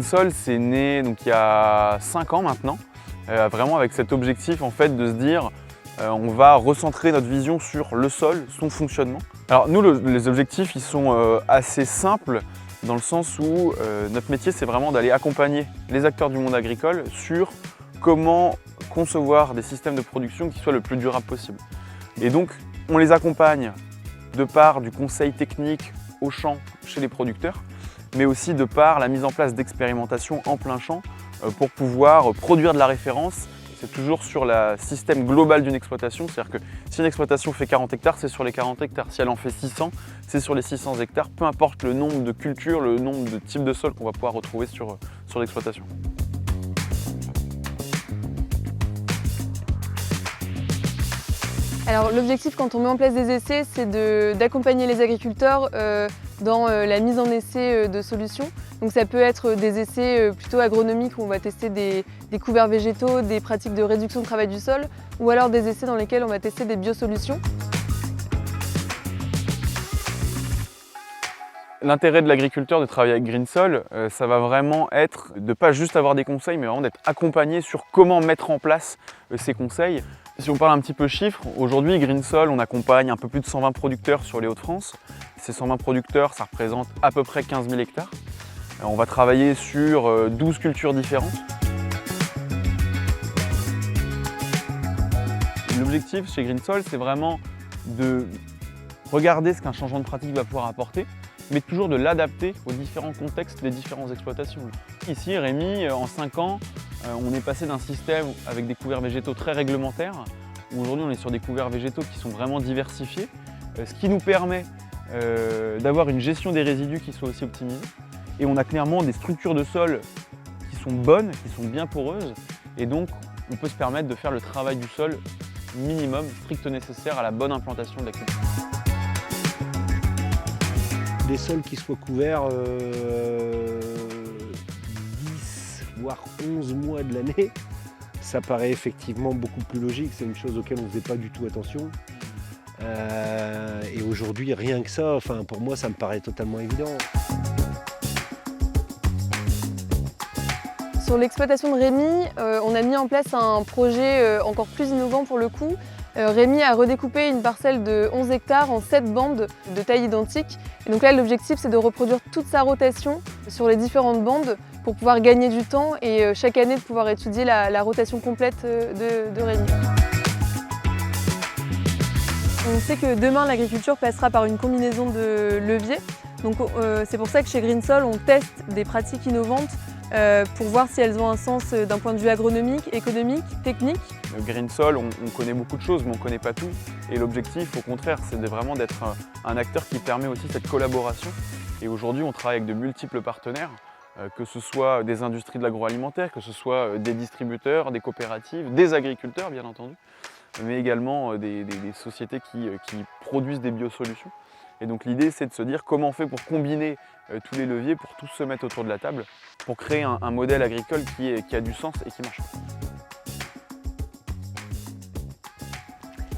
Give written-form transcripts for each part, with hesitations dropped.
Greensoil, c'est né donc, il y a 5 ans maintenant, vraiment avec cet objectif en fait, de se dire on va recentrer notre vision sur le sol, son fonctionnement. Alors nous, les objectifs ils sont assez simples dans le sens où notre métier c'est vraiment d'aller accompagner les acteurs du monde agricole sur comment concevoir des systèmes de production qui soient le plus durables possible. Et donc on les accompagne de par du conseil technique au champ chez les producteurs, mais aussi de par la mise en place d'expérimentations en plein champ pour pouvoir produire de la référence. C'est toujours sur le système global d'une exploitation, c'est-à-dire que si une exploitation fait 40 hectares, c'est sur les 40 hectares. Si elle en fait 600, c'est sur les 600 hectares, peu importe le nombre de cultures, le nombre de types de sols qu'on va pouvoir retrouver sur l'exploitation. Alors l'objectif quand on met en place des essais, c'est d'accompagner les agriculteurs dans la mise en essai de solutions. Donc ça peut être des essais plutôt agronomiques où on va tester des couverts végétaux, des pratiques de réduction de travail du sol, ou alors des essais dans lesquels on va tester des biosolutions. L'intérêt de l'agriculteur de travailler avec Greensoil, ça va vraiment être de ne pas juste avoir des conseils, mais vraiment d'être accompagné sur comment mettre en place ces conseils. Si on parle un petit peu chiffres, aujourd'hui Greensoil, on accompagne un peu plus de 120 producteurs sur les Hauts-de-France. Ces 120 producteurs, ça représente à peu près 15 000 hectares. On va travailler sur 12 cultures différentes. L'objectif chez Greensoil, c'est vraiment de regarder ce qu'un changement de pratique va pouvoir apporter, mais toujours de l'adapter aux différents contextes des différentes exploitations. Ici, Rémi, en 5 ans, on est passé d'un système avec des couverts végétaux très réglementaires, où aujourd'hui on est sur des couverts végétaux qui sont vraiment diversifiés, ce qui nous permet d'avoir une gestion des résidus qui soit aussi optimisée. Et on a clairement des structures de sol qui sont bonnes, qui sont bien poreuses, et donc on peut se permettre de faire le travail du sol minimum, strict nécessaire à la bonne implantation de la culture. Des sols qui soient couverts 10 voire 11 mois de l'année, ça paraît effectivement beaucoup plus logique. C'est une chose auquel on ne faisait pas du tout attention. Et aujourd'hui, rien que ça, pour moi, ça me paraît totalement évident. Sur l'exploitation de Rémi, on a mis en place un projet encore plus innovant pour le coup. Rémi a redécoupé une parcelle de 11 hectares en 7 bandes de taille identique. Et donc là, l'objectif, c'est de reproduire toute sa rotation sur les différentes bandes pour pouvoir gagner du temps et chaque année de pouvoir étudier la rotation complète de Rémi. On sait que demain, l'agriculture passera par une combinaison de leviers. Donc c'est pour ça que chez Greensoil, on teste des pratiques innovantes pour voir si elles ont un sens d'un point de vue agronomique, économique, technique. Greensoil, on connaît beaucoup de choses, mais on ne connaît pas tout. Et l'objectif, au contraire, c'est vraiment d'être un acteur qui permet aussi cette collaboration. Et aujourd'hui, on travaille avec de multiples partenaires, que ce soit des industries de l'agroalimentaire, que ce soit des distributeurs, des coopératives, des agriculteurs, bien entendu, mais également des sociétés qui produisent des biosolutions. Et donc l'idée, c'est de se dire comment on fait pour combiner tous les leviers, pour tous se mettre autour de la table, pour créer un modèle agricole qui a du sens et qui marche.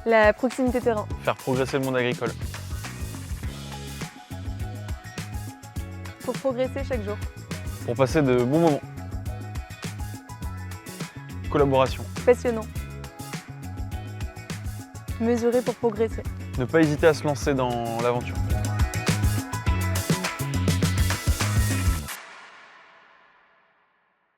La proximité terrain. Faire progresser le monde agricole. Pour progresser chaque jour. Pour passer de bons moments. Collaboration. Passionnant. Mesurer pour progresser. Ne pas hésiter à se lancer dans l'aventure.